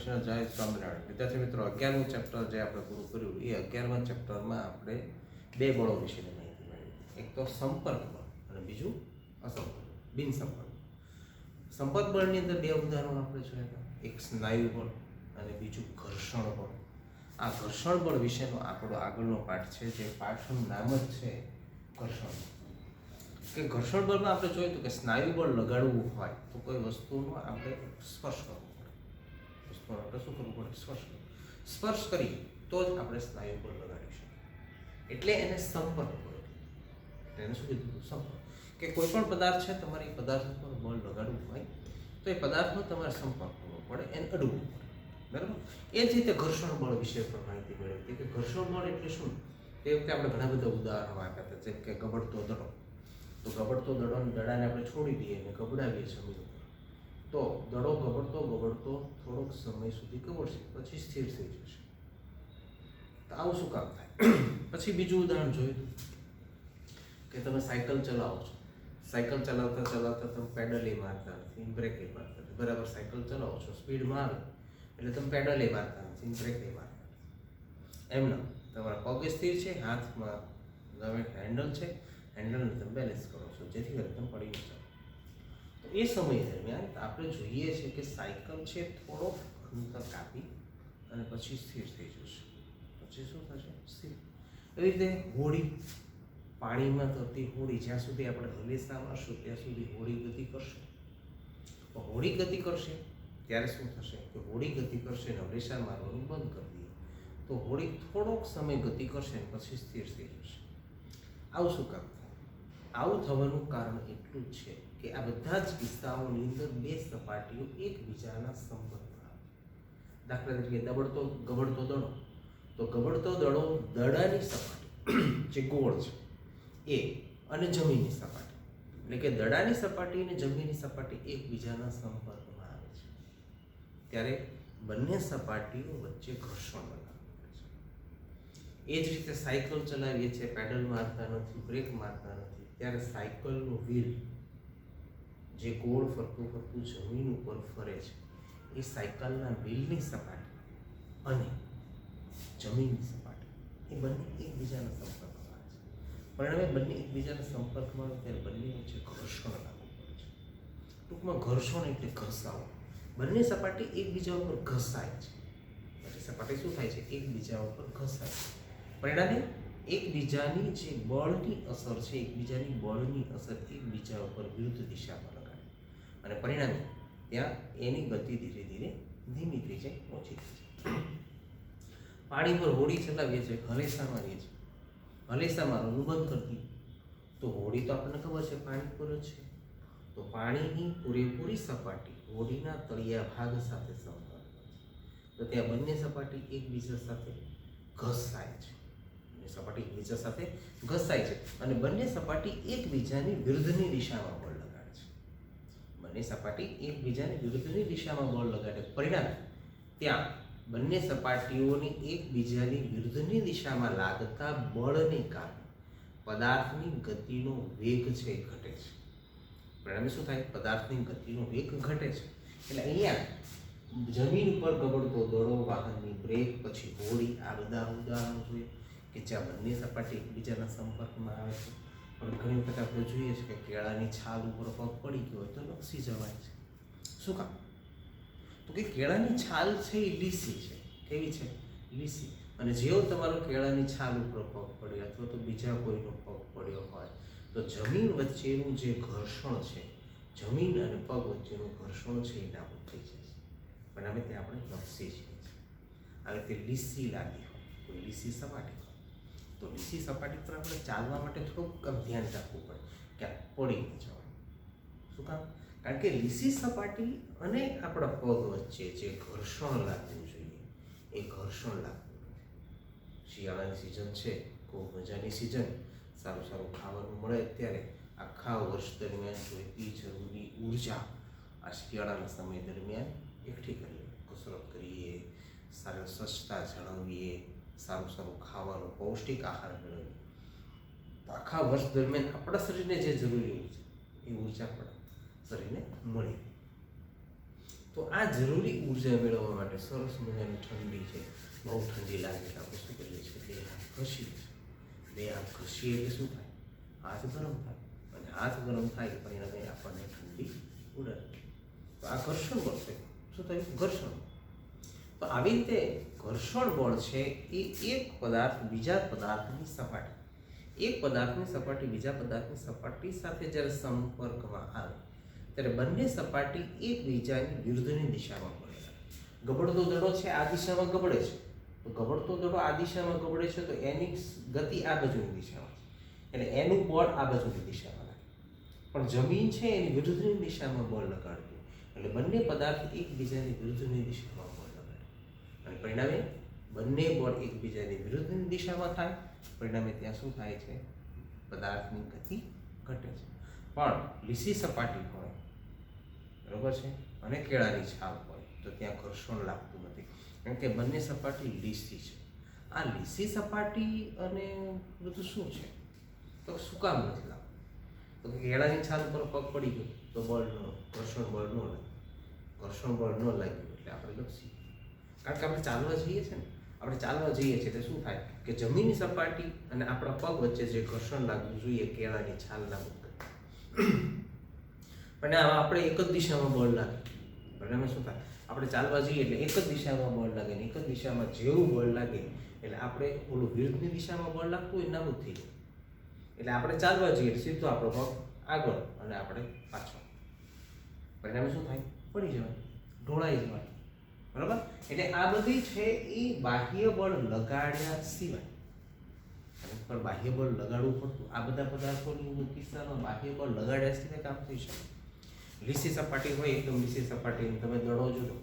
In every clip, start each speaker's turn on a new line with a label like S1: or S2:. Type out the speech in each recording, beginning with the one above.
S1: કૃષ્ણ જય સ્વામિનારાયણ. વિદ્યાર્થી મિત્રો, 11મું ચેપ્ટર જે આપણે પૂરું કર્યું એ 11મા ચેપ્ટરમાં આપણે બે બળો વિશેની માહિતી મેળવી. એક તો સંપર્ક બળ અને બીજું અસંપર્ક બિન સંપર્ક. સંપર્ક બળની અંદર બે ઉદાહરણો આપણે જોયા, એક સ્નાયુ બળ અને બીજું ઘર્ષણ બળ. આ ઘર્ષણ બળ વિશેનો આપણો આગળનો પાઠ છે, જે પાઠનું નામ જ છે ઘર્ષણ બળ. કે ઘર્ષણ બળમાં આપણે જોયું હતું કે સ્નાયુ બળ લગાડવું હોય તો કોઈ વસ્તુનો આપણે સ્પર્શ કરવો પડે. વસ્તુનો આપણે શું કરવું પડે? સ્પર્શ કરીએ તો જ આપણે સ્નાયુ બળ લગાડી શકીએ. એટલે એને સંપર્ક બળ. એટલે એને શું કીધું? સંપર્ક. કે કોઈ પણ પદાર્થ છે, તમારે એ પદાર્થ પર બળ લગાડવું હોય તો એ પદાર્થનો તમારે સંપર્ક કરવો પડે, એને અડવું પડે. બરાબર? એ જ રીતે ઘર્ષણ બળ વિશે પણ માહિતી મેળવી હતી કે ઘર્ષણ બળ એટલે શું. તે વખતે આપણે ઘણા બધા ઉદાહરણો આપ્યા હતા, જેમ કે ગબડતો દડો. તો ગબડતો દડાને આપણે છોડી દઈએ અને ગબડાવીએ જમીન ઉપર, તો દડો ગબડતો થોડોક સમય સુધી ગબડશે, પછી સ્થિર થઈ જશે. તો આવું શું કામ થાય? પછી બીજું ઉદાહરણ જોયું કે તમે સાયકલ ચલાવો છો. સાયકલ ચલાવતા તમે પેડલે મારતા નથી, બ્રેકે મારતા નથી. બરાબર, સાયકલ ચલાવો છો, સ્પીડમાં આવે એટલે તમે પેડલે મારતા નથી, બ્રેકે મારતા નથી. એમ ના, તમારા પગ સ્થિર છે, હાથમાં હેન્ડલ છે, હેન્ડલને તમે બેલેન્સ કરો છો, જેથી કરીને તમે પડી ન જાઓ. તો એ સમય દરમિયાન આપણે જોઈએ છીએ કે સાયકલ છે થોડોક અંતર કાપી અને પછી સ્થિર થઈ જશે. પછી શું થશે? સ્થિર. એવી રીતે હોડી, પાણીમાં તરતી હોડી, જ્યાં સુધી આપણે હલેસા મારશું ત્યાં સુધી હોડી ગતિ કરશે. તો હોડી ગતિ કરશે ત્યારે શું થશે કે હોડી ગતિ કરશે અને હલેસા મારવાનું બંધ કરી દઈએ તો હોડી થોડોક સમય ગતિ કરશે અને પછી સ્થિર થઈ જશે. આવું શું કામ? આવું થવાનું કારણ એટલું જ છે કે આ બધા જ કિસ્સાઓની અંદર બે સપાટીઓ એકબીજાના સંપર્કમાં આવે. દાખલા તરીકે ગબડતો દડો, તો ગબડતો દડો દડાની સપાટી જે ગોળ છે એ અને જમીનની સપાટી, એટલે કે દડાની સપાટી અને જમીનની સપાટી એકબીજાના સંપર્કમાં આવે છે, ત્યારે બંને સપાટીઓ વચ્ચે ઘર્ષણ બનાવવું પડે છે. એ જ રીતે સાયકલ ચલાવીએ છીએ, પેડલ મારતા નથી, બ્રેક મારતા નથી, ત્યારે સાયકલનું વ્હીલ જે ગોળ ફરતું જમીન ઉપર ફરે છે, એ સાયકલના વ્હીલની સપાટી અને જમીનની સપાટી એ બંને એકબીજાના સંપર્કમાં આવે છે. પરિણામે બંને એકબીજાના સંપર્કમાં આવે ત્યારે બંને વચ્ચે ઘર્ષણ લાગવું પડે છે. ટૂંકમાં ઘર્ષણ એટલે ઘસાવો. બંને સપાટી એકબીજા ઉપર ઘસાય છે. પછી સપાટી શું થાય છે? એકબીજા ઉપર ઘસાય છે. પરિણામે એકબીજાની જે બળની અસર છે, એકબીજાની બળની અસર એકબીજા ઉપર વિરુદ્ધ દિશામાં લગાડે અને પરિણામે ત્યાં એની ગતિ ધીરે ધીરે ધીમી થઈ જાય, ઓછી થઈ જાય. પાણી પર હોડી ચલાવીએ છીએ, હલેસા મારીએ છીએ, હલેસા મારવાનું બંધ કરી દઈએ તો હોડી તો આપણને ખબર છે પાણી પર જ છે, તો પાણીની પૂરેપૂરી સપાટી હોડીના તળિયા ભાગ સાથે સંપર્ક છે, તો ત્યાં બંને સપાટી એકબીજા સાથે ઘસાય છે. સપાટી એકબીજા સાથે ઘસાય છે અને બંને સપાટી એકબીજાની વિરુદ્ધની દિશામાં બળ લગાડે છે. બંને સપાટી એકબીજાની વિરુદ્ધની દિશામાં બળ લગાડે, પરિણામે ત્યાં બંને સપાટીઓની એકબીજાની વિરુદ્ધની દિશામાં લાગતા બળને કારણે પદાર્થની ગતિનો વેગ છે એ ઘટે છે. પરિણામે શું થાય? પદાર્થની ગતિનો વેગ ઘટે છે. એટલે અહીંયા જમીન ઉપર ગબડતો દડો, વાહનની બ્રેક, પછી હોડી, આ બધા ઉદાહરણો જોઈએ કે જ્યાં બંને સપાટી એકબીજાના સંપર્કમાં આવે છે. પણ ઘણી વખત આપણે જોઈએ છીએ કે કેળાની છાલ ઉપર પગ પડી ગયો હોય તો લપસી જવાય છે. શું કામ? તો કે કેળાની છાલ છે એ લીસી છે. કેવી છે? લીસી. અને જેવો તમારો કેળાની છાલ ઉપર પગ પડ્યો અથવા તો બીજા કોઈનો પગ પડ્યો હોય તો જમીન વચ્ચેનું જે ઘર્ષણ છે, જમીન અને પગ વચ્ચેનું ઘર્ષણ છે એ નાબૂદ થઈ જાય છે. પણ અમે ત્યાં આપણે લપસી છીએ. આવી રીતે લીસી લાગી હોય, કોઈ લીસી સપાટી હોય તો લીસી સપાટી પર આપણે ચાલવા માટે થોડુંક ધ્યાન રાખવું પડે કે પડી ન જવાય. શું કામ? કારણ કે લીસી સપાટી અને આપણા પગ વચ્ચે જે ઘર્ષણ લાગવું જોઈએ એ ઘર્ષણ લાગતું નથી. શિયાળાની સિઝન છે, ખૂબ મજાની સિઝન, સારું ખાવાનું મળે ત્યારે આખા વર્ષ દરમિયાન જોઈતી જરૂરી ઉર્જા આ શિયાળાના સમય દરમિયાન એકઠી કરીએ, કસરત કરીએ, સારા સ્વચ્છતા જાળવીએ, સારું ખાવાનું, પૌષ્ટિક આહાર મેળવીએ, તો આખા વર્ષ દરમિયાન આપણા શરીરને જે જરૂરી ઉર્જા એ ઉર્જા આપણા શરીરને મળી. તો આ જરૂરી ઉર્જા મેળવવા માટે સરસ મજાની ઠંડી છે, બહુ ઠંડી લાગે એટલે આપણે શું કરીએ છીએ, બે હાથ ઘસીએ છીએ. બે હાથ ઘસીએ એટલે શું થાય, હાથ ગરમ થાય, અને હાથ ગરમ થાય એટલે પરિણામે આપણને ઠંડી ઉડાડે. તો આ ઘર્ષણ બળ છે. શું થયું, ઘર્ષણ. તો આવી રીતે ઘર્ષણ બળ છે એ એક પદાર્થ બીજા પદાર્થની સપાટી, એક પદાર્થની સપાટી બીજા પદાર્થની સપાટી સાથે જ્યારે સંપર્કમાં આવે ત્યારે બંને સપાટી એકબીજાની વિરુદ્ધની દિશામાં પડે. ગબડતો દડો છે આ દિશામાં ગબડે છે, તો ગબડતો દડો આ દિશામાં ગબડે છે તો એની ગતિ આ બાજુની દિશામાં છે, એટલે એનું બળ આ બાજુની દિશામાં લાગે. પણ જમીન છે એની વિરુદ્ધની દિશામાં બળ લગાડતું, એટલે બંને પદાર્થ એકબીજાની વિરુદ્ધની દિશામાં બળ લગાડે, અને પરિણામે બંને બળ એકબીજાની વિરુદ્ધની દિશામાં થાય. પરિણામે ત્યાં શું થાય છે, પદાર્થની ગતિ ઘટે છે. પણ લીસી સપાટી હોય, બરોબર છે, અને કેળાની છાલ હોય તો ત્યાં ઘર્ષણ લાગતું નથી, કારણ કે બંને સપાટી લીસી છે. આ લીસી સપાટી અને બધું શું છે, તો શું કામ નથી લાગતું, તો કેળાની છાલ પર પગ પડી ગયો તો બળ ન, ઘર્ષણ બળ ન લાગ્યું, ઘર્ષણ બળ ન લાગ્યું એટલે આપણે લપસી. કારણ કે આપણે ચાલવા જઈએ છીએ ને, આપણે ચાલવા જઈએ છીએ તો શું થાય કે જમીનની સપાટી અને આપણા પગ વચ્ચે જે ઘર્ષણ લાગવું જોઈએ કેળાની છાલના મુક્ત, પણ આપણે એક જ દિશામાં બળ લાગે. પરિણામે શું થાય, આપણે ચાલવા જઈએ એટલે એક જ દિશામાં બળ લાગે, ને એક જ દિશામાં જેવું બળ લાગે એટલે આપણે ઓલું વિરુદ્ધની દિશામાં બળ લાગતું હોય નાબૂદ થઈ જાય. એટલે આપણે ચાલવા જઈએ એટલે સીધો આપણો પગ આગળ અને આપણે પાછળ. પરિણામે શું થાય, પડી જવાય, ઢોળાઈ જવાય. બરાબર. એટલે આ બધી છે એ બાહ્ય બળ લગાડ્યા સિવાય, પણ બાહ્ય બળ લગાડવું પડતું. આ બધા પદાર્થોની કિસ્સામાં બાહ્ય બળ લગાડ્યા સિવાય કામ થઈ શકે. લીસી સપાટી હોય એકદમ લીસી સપાટી તમે દડો જુઓ,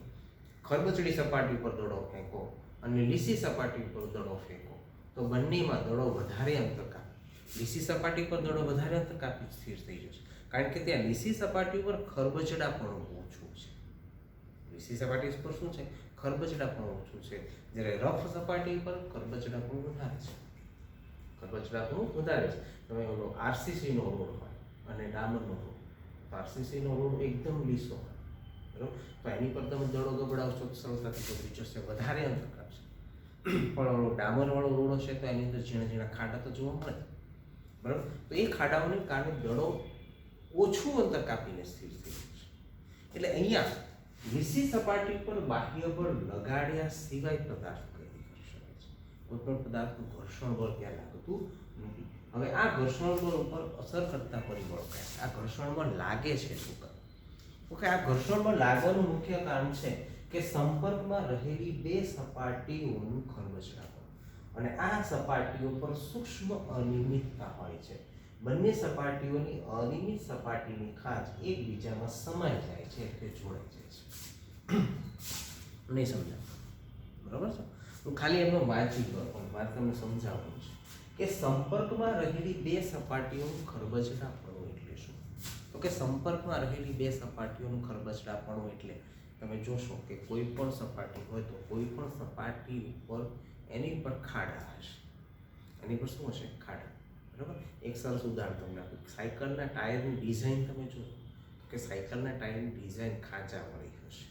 S1: ખરબચડી સપાટી પર દડો ફેંકો અને લીસી સપાટી પર દડો ફેંકો તો બંનેમાં દડો વધારે અંતર કાપે. લીસી સપાટી પર દડો વધારે અંતર કાપી સ્થિર થઈ જશે, કારણ કે ત્યાં લીસી સપાટી પર ખરબચડાપણું ઓછું છે. લીસી સપાટી પર શું છે, ખરબચડાપણું ઓછું છે, જ્યારે રફ સપાટી પર ખરબચડાપણું વધારે છે. ખરબચડાપણું વધારે છે. તમે ઓલો આરસીસીનો રોડ હોય અને ડામરનો રોડ, આરસીસીનો રોડ એકદમ લીસો હોય, બરાબર, તો એની પર તમે દડો ગબડાવશો તો સરળતાથી ગબડી જશે, વધારે અંતર કાપશે. પણ ઓલો ડામરવાળો રોડ હશે તો એની અંદર ઝીણા ઝીણા ખાડા તો જોવા મળે, બરાબર. તો એ ખાડાઓને કારણે દડો ઓછું અંતર કાપીને સ્થિર થઈ જશે. એટલે અહીંયા લીસી સપાટી પર બાહ્ય બળ લગાડ્યા સિવાય પદાર્થ ગતિ કરી શકે છે. કોઈ પણ પદાર્થનું ઘર્ષણ બળ ત્યાં લાગતું નથી. હવે આ ઘર્ષણ બળ ઉપર અસર કરતા પરિબળો કયા? આ ઘર્ષણ બળ લાગે છે શું કામ? તો કે આ ઘર્ષણ બળ લાગવાનું મુખ્ય કારણ છે કે સંપર્કમાં રહેલી બે સપાટીઓનું ખરબચડાપણ, અને આ સપાટીઓ પર સૂક્ષ્મ અનિયમિતતા હોય છે. બંને સપાટીઓની અનિયમિત સપાટીની ખાંચ એકબીજામાં સમાઈ જાય છે એટલે જોડાઈ જાય છે. નહીં સમજાય, બરાબર છે? હું ખાલી એમનો વાંચી ગયો પણ મારે તમને સમજાવવાનું છે કે સંપર્કમાં રહેલી બે સપાટીઓનું ખરબચડાપણું એટલે શું? તો કે સંપર્કમાં રહેલી બે સપાટીઓનું ખરબચડાપણું એટલે તમે જોશો કે કોઈ પણ સપાટી હોય તો કોઈ પણ સપાટી ઉપર એની પર ખાડા હશે. એની પર શું હશે? ખાડા. બરાબર. એક સરસ ઉદાહરણ તમને આપું. સાયકલના ટાયરની ડિઝાઇન તમે જુઓ કે સાયકલના ટાયરની ડિઝાઇન ખાંચાવાળી હશે.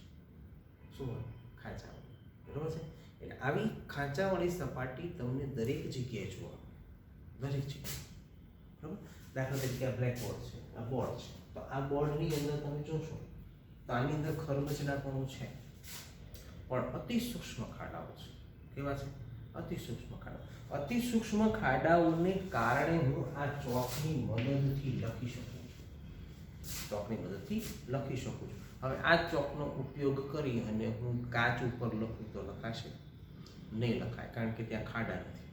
S1: શું હોય? ખાંચાવાળી. બરાબર છે. એટલે આવી ખાંચાવાળી સપાટી તમને દરેક જગ્યાએ જોવા મળે, દરેક જગ્યાએ. બરાબર. દાખલા તરીકે આ બ્લેકબોર્ડ છે, આ બોર્ડ છે, તો આ બોર્ડની અંદર તમે જોશો તો આની અંદર ખરબચડાપણું છે, પણ અતિ સૂક્ષ્મ ખાડાઓ છે. કેવા છે? અતિ સૂક્ષ્મ ખાડાઓ. અતિ સૂક્ષ્મ ખાડાઓને કારણે હું આ ચોકની મદદથી લખી શકું છું. ચોકની મદદથી લખી શકું છું. હવે આ ચોકનો ઉપયોગ કરી અને હું કાચ ઉપર લખું તો લખાશે? નહીં લખાય, કારણ કે ત્યાં ખાડા નથી,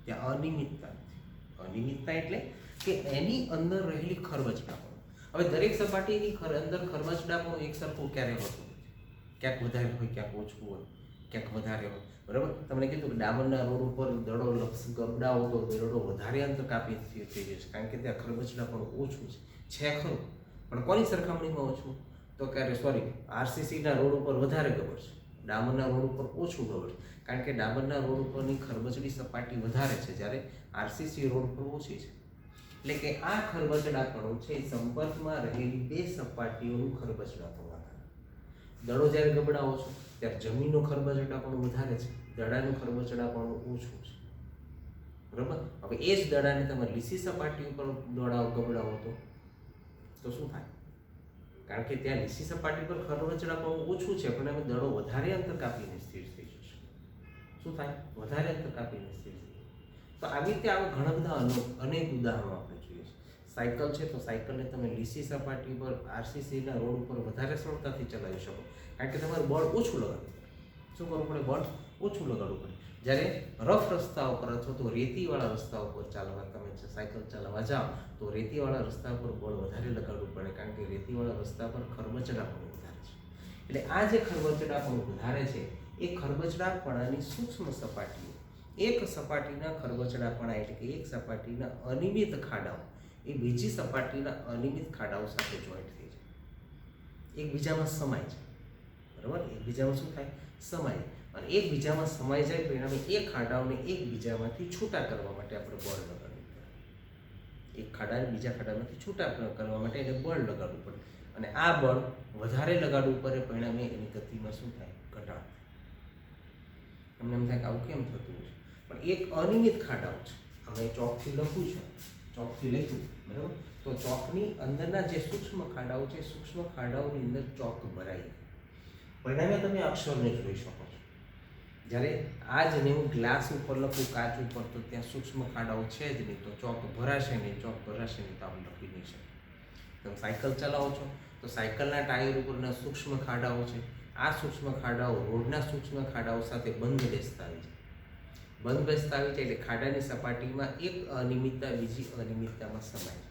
S1: ત્યાં અનિયમિતતા નથી. અનિયમિતતા એટલે કે એની અંદર રહેલી ખરબચડાપણું. હવે દરેક સપાટીની અંદર ખરબચડાપણું એક સરખું ક્યારે હોતું નથી. ક્યાંક વધારે હોય, ક્યાંક ઓછું હોય, ક્યાંક વધારે હોય. બરાબર. તમને કીધું કે ડામરના રોડ ઉપર દડો ગબડાવો તો દડો વધારે અંતર કાપી થઈ જશે, કારણ કે ત્યાં ખરબચડાપણું ઓછું છે ખરું, પણ કોની સરખામણીમાં ઓછું? તો ક્યારે આરસીસીના રોડ ઉપર વધારે ગબડશે, ડામરના રોડ ઉપર ઓછું ગબડશે, કારણ કે ડામરના રોડ ઉપરની ખરબચડી સપાટી વધારે છે, જ્યારે આરસીસી રોડ પર ઓછી છે. એટલે કે આ ખરબચડાપણું છે સંપર્કમાં રહેલી બે સપાટીઓનું ખરબચડાપણું. દડો જ્યારે ગબડાવો છો ત્યારે જમીનનો ખરબચડાપણું વધારે છે, દડાનું ખરબચડાપણું ઓછું છે, બરાબર. હવે એ જ દડાને તમે લીસી સપાટી ઉપર દોડાવો ગબડાવો તો શું થાય? કારણ કે ત્યાં લીસી સપાટી પર ખરબચડાપણું ઓછું છે, પણ હવે દડો વધારે અંતર કાપીને સ્થિર થઈ જશે. શું થાય? વધારે અંતર કાપીને સ્થિર થઈ જશે. તો આવી રીતે આવા ઘણા બધા અનેક ઉદાહરણો આપણે જોઈએ છે. સાયકલ છે તો સાયકલને તમે લીસી સપાટી પર આરસીસીના રોડ ઉપર વધારે સરળતાથી ચલાવી શકો, કારણ કે તમારે બળ ઓછું લગાડવું પડે. શું કરવું પડે? બળ ઓછું લગાડવું પડે. જ્યારે રફ રસ્તા ઉપર અથવા તો રેતીવાળા રસ્તા ઉપર ચાલવા તમે સાયકલ ચલાવવા જાઓ તો રેતીવાળા રસ્તા પર બળ વધારે લગાડવું પડે, કારણ કે રેતીવાળા રસ્તા પર ખરબચડાપણું વધારે છે. એટલે આ જે ખરબચડાપણું વધારે છે એ ખરબચડાપણાની સૂક્ષ્મ સપાટીઓ એક સપાટીના ખરબચડાપણા એટલે કે એક સપાટીના અનિયમિત ખાડાઓ એ બીજી સપાટીના અનિયમિત ખાડાઓ સાથે જોઈન્ટ થઈ જાય, એકબીજામાં સમાય છે, બરાબર. એકબીજામાં શું થાય? સમાય. અને એકબીજામાં સમાઈ જાય પરિણામે એ ખાડાઓને એકબીજામાંથી છૂટા કરવા માટે આપણે બળ લગાડવું પડે. એક ખાડાને બીજા ખાડામાંથી છૂટા કરવા માટે એને બળ લગાડવું પડે, અને આ બળ વધારે લગાડવું પડે પરિણામે એની ગતિમાં શું થાય? ઘટાડો. તમને એમ થાય કે આવું કેમ થતું છે? પણ એક અનિયમિત ખાડાઓ છે. અમે ચોકથી લખું છું, ચોકથી લખ્યું, બરાબર. તો ચોકની અંદરના જે સૂક્ષ્મ ખાડાઓ છે, સૂક્ષ્મ ખાડાઓની અંદર ચોક ભરાય, પરિણામે તમે અક્ષરને જોઈ શકો છો. જ્યારે આ જ ને હું ગ્લાસ ઉપર લખું, કાચ ઉપર, તો ત્યાં સૂક્ષ્મ ખાડાઓ છે જ નહીં, તો ચોક ભરાશે નહીં. ચોક ભરાશે નહીં તો આપણે લખી નહીં શકીએ. તમે સાયકલ ચલાવો છો તો સાયકલના ટાયર ઉપરના સૂક્ષ્મ ખાડાઓ છે, આ સૂક્ષ્મ ખાડાઓ રોડના સૂક્ષ્મ ખાડાઓ સાથે બંધ બેસતા આવી છે. બંધ બેસતા આવી જાય એટલે ખાડાની સપાટીમાં એક અનિયમિતતા બીજી અનિયમિતતામાં સમાય છે.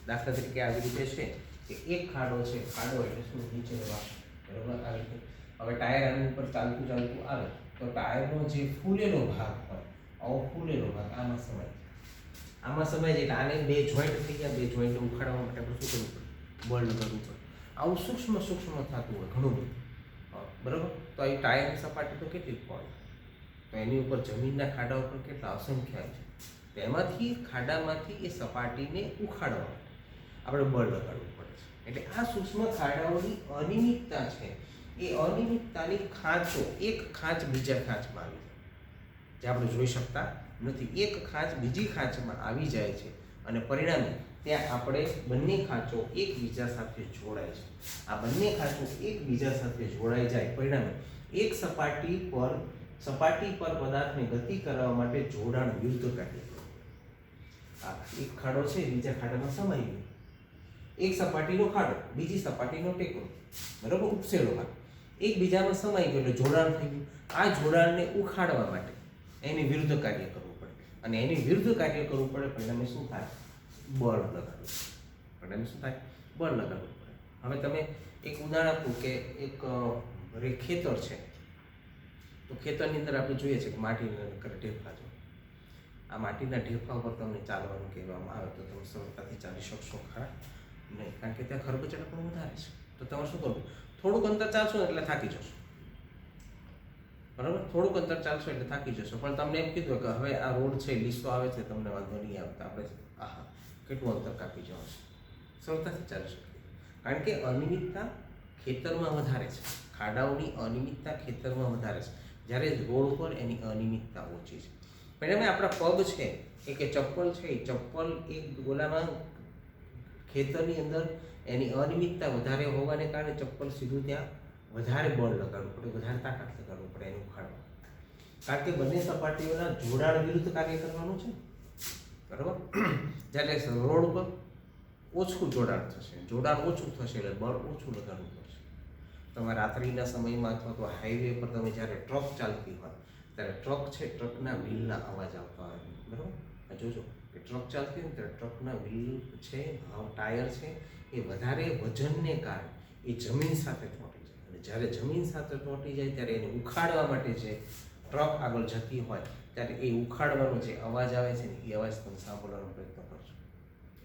S1: દાખલા તરીકે આવી રીતે છે કે એક ખાડો છે, ખાડો એટલે શું? નીચે બરાબર. આવી રીતે હવે ટાયર આની ઉપર ચાલતું ચાલતું આવે તો ટાયરનો જે ફૂલેલો ભાગ હોય, આવો ફૂલેલો ભાગ આમાં સમાય છે. આમાં સમાય છે એટલે આને બે જોઈન્ટ થઈ ગયા. બે જોઈન્ટ ઉખાડવા માટે આપણે શું કરવું પડે? બળ લગાડવું પડે. આવું સૂક્ષ્મ થતું હોય ઘણું બધું, બરાબર. તો એ ટાયરની સપાટી તો કેટલી પડે, તો એની ઉપર જમીનના ખાડા ઉપર કેટલા અસંખ્ય છે. તેમાંથી ખાડામાંથી એ સપાટીને ઉખાડવા માટે આપણે બળ લગાડવું પડે છે. એટલે આ સૂક્ષ્મ ખાડાઓની અનિયમિતતા છે, એ અનિયમિતતાની ખાંચો એક ખાંચ બીજા ખાંચમાં આવી જાય, જે આપણે જોઈ શકતા નથી. એક ખાંચ બીજી ખાંચમાં આવી જાય છે અને પરિણામે ત્યાં આપણે બંને ખાંચો એકબીજા સાથે જોડાય છે. આ બંને ખાંચો એકબીજા સાથે જોડાઈ જાય પરિણામે એક સપાટી પર પદાર્થને ગતિ કરવા માટે જોડાણ વિરુદ્ધ કાર્ય કરવું. આ એક ખાડો છે, બીજા ખાડામાં સમાઈ ગયો. એક સપાટીનો ખાડો, બીજી સપાટીનો ટેકો, બરાબર, ઉપસેલો ભાગ એકબીજામાં સમાઈ ગયો એટલે જોડાણ થઈ ગયું. આ જોડાણને ઉખાડવા માટે એની વિરુદ્ધ કાર્ય કરવું પડે, અને એની વિરુદ્ધ કાર્ય કરવું પડે પરિણામે શું થાય? બળ લગાડવું. પરિણામે શું થાય? બળ લગાડવું પડે. હવે તમે એક ઉદાહરણ આપું કે એક ખેતર છે, તો ખેતરની અંદર આપણે જોઈએ છે કે માટીના ઢેફા છે. આ માટીના ઢેફા ઉપર તમને ચાલવાનું કહેવામાં આવે તો તમે સરળતાથી ચાલી શકશો ખરા? નહીં, કારણ કે ત્યાં ખરબચડા પણ વધારે છે. તો તમારે શું કરવું? થોડુંક અંતર ચાલશો એટલે થાકી જશો, બરાબર. થોડુંક અંતર ચાલશો એટલે થાકી જશો. પણ તમને એમ કીધું કે હવે આ રોડ છે, લીસો આવે છે, તમને વાંધો નહીં આવતા, આપણે કેટલું અંતર કાપી જવાનું, સરળતાથી ચાલી શકીએ. કારણ કે અનિયમિતતા ખેતરમાં વધારે છે, ખાડાઓની અનિયમિતતા ખેતરમાં વધારે છે, જ્યારે રોડ ઉપર એની અનિયમિતતા ઓછી છે. પરિણામે આપણા પગ છે એ કે ચપ્પલ છે, એ ચપ્પલ એક ગોલામાં ખેતરની અંદર એની અનિયમિતતા વધારે હોવાને કારણે ચપ્પલ સીધું ત્યાં વધારે બળ લગાડવું પડે, વધારે તાકાત લગાડવું પડે એનું ઉખાડવા. કારણ કે બંને સપાટીઓના જોડાણ વિરુદ્ધ કાર્ય કરવાનું છે, બરાબર. જ્યારે રોડ ઉપર ઓછું જોડાણ થશે, જોડાણ ઓછું થશે એટલે બળ ઓછું લગાડવું પડશે. તમે રાત્રિના સમયમાં અથવા તો હાઈવે પર તમે જ્યારે ટ્રક ચાલતી હોય ત્યારે ટ્રક છે, ટ્રકના વ્હીલના અવાજ આવતા હોય, બરાબર. જોજો કે ટ્રક ચાલતી હોય ત્યારે ટ્રકના વ્હીલ છે, ટાયર છે, એ વધારે વજનને કારણે એ જમીન સાથે ચોંટી જાય, અને જ્યારે જમીન સાથે ચોંટી જાય ત્યારે એને ઉખાડવા માટે જે ટ્રક આગળ જતી હોય ત્યારે એ ઉખાડવાનો જે અવાજ આવે છે ને, એ અવાજ તમે સાંભળવાનો પ્રયત્ન કરજો,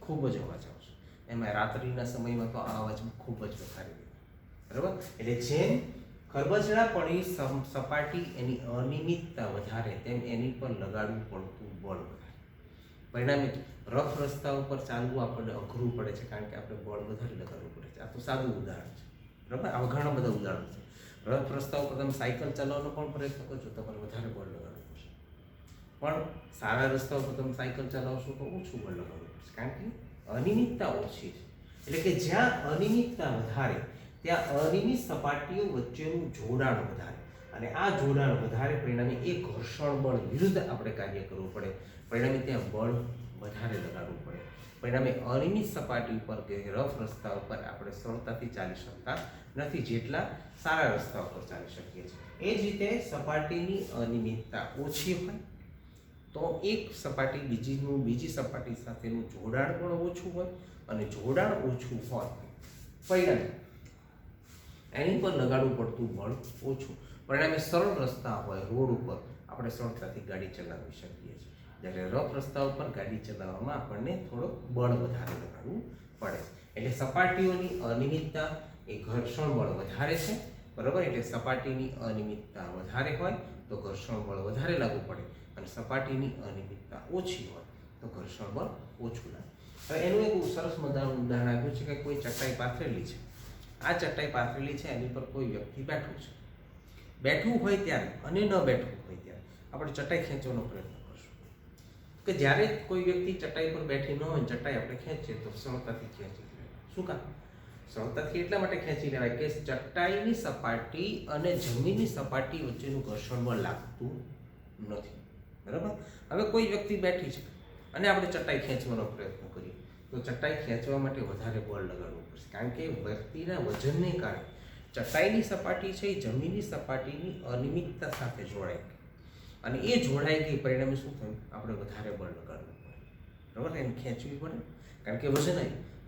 S1: ખૂબ જ અવાજ આવશે. એમાં રાત્રિના સમયમાં તો આ અવાજ ખૂબ જ વધારે, બરાબર. એટલે જેમ ખરબચડાપણી સપાટી એની અનિયમિતતા વધારે, તેમ એની પર લગાડવું પડતું બળ વધારે. પરિણામે રફ રસ્તા ઉપર ચાલવું આપણને અઘરું પડે છે, કારણ કે આપણે બળ વધારે લગાડવું પડે છે. આ તો સાદું ઉદાહરણ છે, બરાબર. આવા ઘણા બધા ઉદાહરણો છે. રફ રસ્તા ઉપર તમે સાયકલ ચલાવવાનો પણ પ્રયત્ન કરશો તમારે વધારે બળ લગાડવું પડશે, પણ સારા રસ્તા ઉપર તમે સાયકલ ચલાવશો તો ઓછું બળ લગાડવું પડશે, કારણ કે અનિયમિતતા ઓછી છે. એટલે કે જ્યાં અનિયમિતતા વધારે ત્યાં અનિયમિત સપાટીઓ વચ્ચેનું જોડાણ વધારે, અને આ જોડાણ વધારે પરિણામે એ ઘર્ષણ બળ વિરુદ્ધ આપણે કાર્ય કરવું પડે, પરિણામે ત્યાં બળ વધારે લગાડવું પડે, પરિણામે અનિયમિત સપાટી ઉપર કે રફ રસ્તા ઉપર આપણે સરળતાથી ચાલી શકતા નથી જેટલા સારા રસ્તા ઉપર ચાલી શકીએ છીએ. એ જ રીતે સપાટીની અનિયમિતતા ઓછી હોય તો એક સપાટી બીજી સપાટી સાથેનું જોડાણ પણ ઓછું હોય, અને જોડાણ ઓછું હોય પરિણામે એની પર લગાડવું પડતું બળ ઓછું, પરિણામે સરળ રસ્તા હોય રોડ ઉપર આપણે સરળતાથી ગાડી ચલાવી શકીએ છીએ, જ્યારે રફ રસ્તા ઉપર ગાડી ચલાવવામાં આપણને થોડું બળ વધારે લગાડવું પડે છે. એટલે સપાટીઓની અનિયમિતતા એ ઘર્ષણ બળ વધારે છે, બરાબર. એટલે સપાટીની અનિયમિતતા વધારે હોય તો ઘર્ષણ બળ વધારે લાગુ પડે, અને સપાટીની અનિયમિતતા ઓછી હોય તો ઘર્ષણ બળ ઓછું લાગે. હવે એનું એક સરસ મજાનું ઉદાહરણ આપ્યું છે કે કોઈ ચટાઈ પાથરેલી છે, આ ચટાઈ પાથરેલી છે, એની પર કોઈ વ્યક્તિ બેઠું છે. બેઠું હોય ત્યારે અને ન બેઠું હોય ત્યારે આપણે ચટાઈ ખેંચવાનો પ્રયત્ન કરશું, કે જ્યારે કોઈ વ્યક્તિ ચટાઈ પર બેઠી ન હોય, ચટાઈ આપણે ખેંચીએ તો સરળતાથી ખેંચી લેવાય. શું કામ? સરળતાથી એટલા માટે ખેંચી લેવાય કે ચટાઈની સપાટી અને જમીનની સપાટી વચ્ચેનું ઘર્ષણ બળ લાગતું નથી, બરાબર. હવે કોઈ વ્યક્તિ બેઠી છે અને આપણે ચટાઈ ખેંચવાનો પ્રયત્ન કરીએ તો ચટાઈ ખેંચવા માટે વધારે બળ લગાડવું પડશે, કારણ કે વ્યક્તિના વજનને કારણે ચટાઈની સપાટી છે એ જમીનની સપાટીની અનિયમિતતા સાથે જોડાઈ ગઈ, અને એ જોડાઈ ગઈ પરિણામે શું થયું? આપણે વધારે બળ લગાડવું પડે, બરાબર. એને ખેંચવી પડે, કારણ કે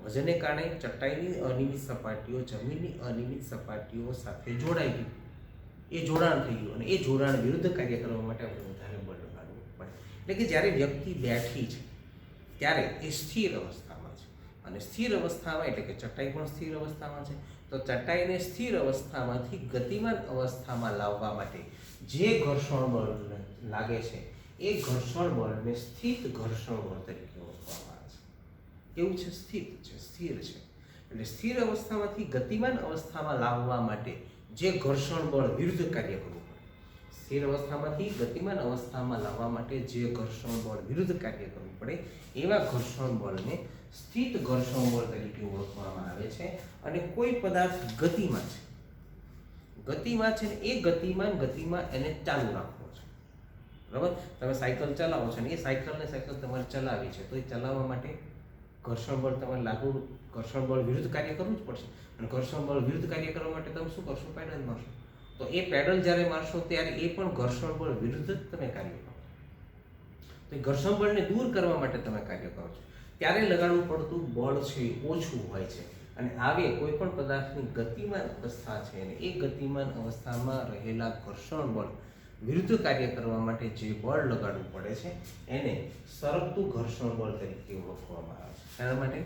S1: વજનને કારણે ચટાઈની અનિયમિત સપાટીઓ જમીનની અનિયમિત સપાટીઓ સાથે જોડાઈ ગઈ, એ જોડાણ થઈ ગયું, અને એ જોડાણ વિરુદ્ધ કાર્ય કરવા માટે આપણે વધારે બળ લગાડવું પડે. એટલે કે જ્યારે વ્યક્તિ બેઠી છે ત્યારે એ સ્થિર અવસ્થામાં છે, અને સ્થિર અવસ્થામાં એટલે કે ચટાઈ પણ સ્થિર અવસ્થામાં છે, તો ચટાઈને સ્થિર અવસ્થામાંથી ગતિમાન અવસ્થામાં લાવવા માટે જે ઘર્ષણ બળ લાગે છે એ ઘર્ષણ બળને સ્થિત ઘર્ષણ બળ તરીકે ઓળખવામાં આવે છે. કેવું છે? સ્થિત છે, સ્થિર છે. એટલે સ્થિર અવસ્થામાંથી ગતિમાન અવસ્થામાં લાવવા માટે જે ઘર્ષણ બળ વિરુદ્ધ કાર્ય કરવું પડે, સ્થિર અવસ્થામાંથી ગતિમાન અવસ્થામાં લાવવા માટે જે ઘર્ષણ બળ વિરુદ્ધ કાર્ય કરવું પડે એવા ઘર્ષણ બળને સ્થિત ઘર્ષણ બળ તરીકે ઓળખવામાં આવે છે. અને કોઈ પદાર્થ ગતિમાં છે ને એ ગતિમાં એને ચાલુ રાખવો છે, બરાબર. તમે સાયકલ ચલાવો છો ને એ સાયકલ તમારે ચલાવી છે, તો એ ચલાવવા માટે ઘર્ષણ બળ તમારે ઘર્ષણ બળ વિરુદ્ધ કાર્ય કરવું જ પડશે, અને ઘર્ષણ બળ વિરુદ્ધ કાર્ય કરવા માટે તમે શું કરશો? પેડલ મારશો. તો એ પેડલ જ્યારે મારશો ત્યારે એ પણ ઘર્ષણ બળ વિરુદ્ધ જ તમે કાર્ય કરો. તો એ ઘર્ષણ બળને દૂર કરવા માટે તમે કાર્ય કરો છો, ત્યારે લગાડવું પડતું બળ છે એ ઓછું હોય છે. અને આવે કોઈ પણ પદાર્થની ગતિમાન અવસ્થા છે અને એ ગતિમાન અવસ્થામાં રહેલા ઘર્ષણ બળ વિરુદ્ધ કાર્ય કરવા માટે જે બળ લગાડવું પડે છે એને સરકતું ઘર્ષણ બળ તરીકે ઓળખવામાં આવે છે. શા માટે?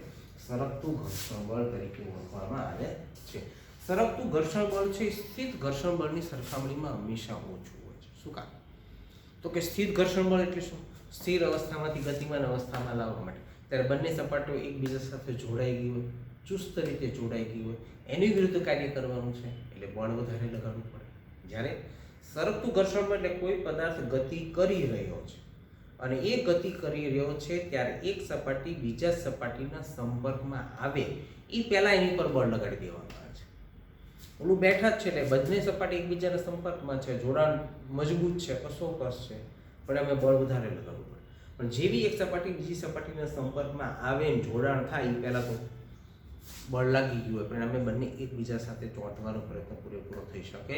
S1: સરકતું ઘર્ષણ બળ તરીકે ઓળખવામાં આવે છે. સરકતું ઘર્ષણ બળ છે સ્થિત ઘર્ષણ બળની સરખામણીમાં હંમેશા ઓછું હોય છે. શું કામ? તો કે સ્થિત ઘર્ષણ બળ એટલે શું? સ્થિર અવસ્થામાંથી ગતિમાન અવસ્થામાં લાવવા માટે ત્યારે બંને સપાટીઓ એકબીજા સાથે જોડાઈ ગઈ હોય, ચુસ્ત રીતે જોડાઈ ગઈ હોય, એની વિરુદ્ધ કાર્ય કરવાનું છે એટલે બળ વધારે લગાડવું પડે. જ્યારે સરકતું ઘર્ષણ બળ એટલે કોઈ પદાર્થ ગતિ કરી રહ્યો છે અને એ ગતિ કરી રહ્યો છે ત્યારે એક સપાટી બીજા સપાટીના સંપર્કમાં આવે એ પહેલા એની પર બળ લગાડી દેવામાં આવે છે. ઓલું બેઠા જ છે એટલે બંને સપાટી એકબીજાના સંપર્કમાં છે, જોડાણ મજબૂત છે, કસોકસ છે, પણ અમે બળ વધારે લગાડવું પડે. પણ જેવી એક સપાટી બીજી સપાટીના સંપર્કમાં આવે ને જોડાણ થાય એ પહેલાં તો બળ લાગી ગયું હોય, પણ અમે બંને એકબીજા સાથે ચોંટવાનો પ્રયત્ન પૂરેપૂરો થઈ શકે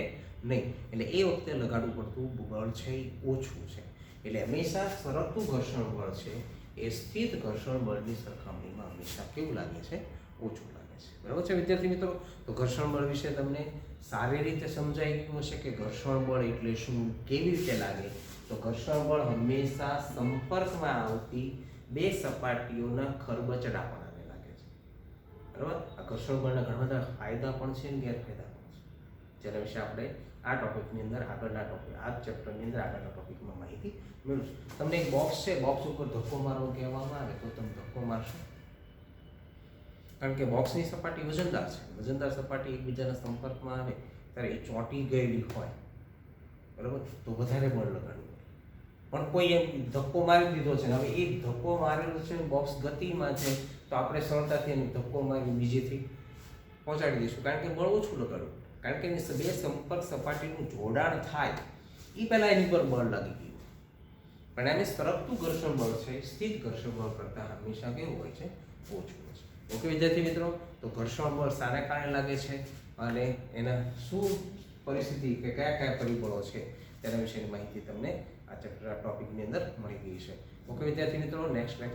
S1: નહીં, એટલે એ વખતે લગાડવું પડતું બળ છે એ ઓછું છે. એટલે હંમેશા સરકતું ઘર્ષણ બળ છે એ સ્થિત ઘર્ષણ બળની સરખામણીમાં હંમેશા કેવું લાગે છે? ઓછું લાગે છે. બરાબર છે વિદ્યાર્થી મિત્રો? તો ઘર્ષણ બળ વિશે તમને સારી રીતે સમજાઈ ગયું હશે કે ઘર્ષણ બળ એટલે શું, કેવી રીતે લાગે. તો ઘર્ષણ બળ હંમેશા સંપર્કમાં આવતી બે સપાટીઓના ખરબચડા પણ લાગે છે, બરાબર. આ ઘર્ષણ બળના ઘણા બધા ફાયદા પણ છે અને ગેરફાયદા પણ છે, જેના વિશે આપણે આ ટોપિકની અંદર આ ચેપ્ટરની અંદર આગળના ટોપિકમાં માહિતી મેળવશું. તમને એક બોક્સ છે, બોક્સ ઉપર ધક્કો મારવો કહેવામાં આવે તો તમે ધક્કો મારશો, કારણ કે બોક્સની સપાટી વજનદાર છે. વજનદાર સપાટી એકબીજાના સંપર્કમાં આવે ત્યારે એ ચોંટી ગયેલી હોય, બરાબર, તો વધારે બળ લગાડવું. પણ કોઈ એમ ધક્કો મારી દીધો છે, હવે એ ધક્કો મારેલો છે, બોક્સ ગતિમાં છે, તો આપણે સરળતાથી એને ધક્કો મારી બીજેથી પહોંચાડી દઈશું, કારણ કે બળ ઓછું લગાડવું. કારણ કે એની બે સંપર્ક સપાટીનું જોડાણ થાય એ પહેલાં એની પર બળ લાગી ગયું. પણ એને સરકતું ઘર્ષણ બળ છે, સ્થિત ઘર્ષણ બળ કરતાં હંમેશા કેવું હોય છે? ઓછું હોય છે. ઓકે વિદ્યાર્થી મિત્રો, તો ઘર્ષણ બળ શાને કારણે લાગે છે અને એના શું પરિસ્થિતિ કે કયા કયા પરિબળો છે તેના વિશેની માહિતી તમને આ ચેપ્ટર ટોપિકની અંદર મળી ગઈ છે. ઓકે વિદ્યાર્થી મિત્રો, નેક્સ્ટ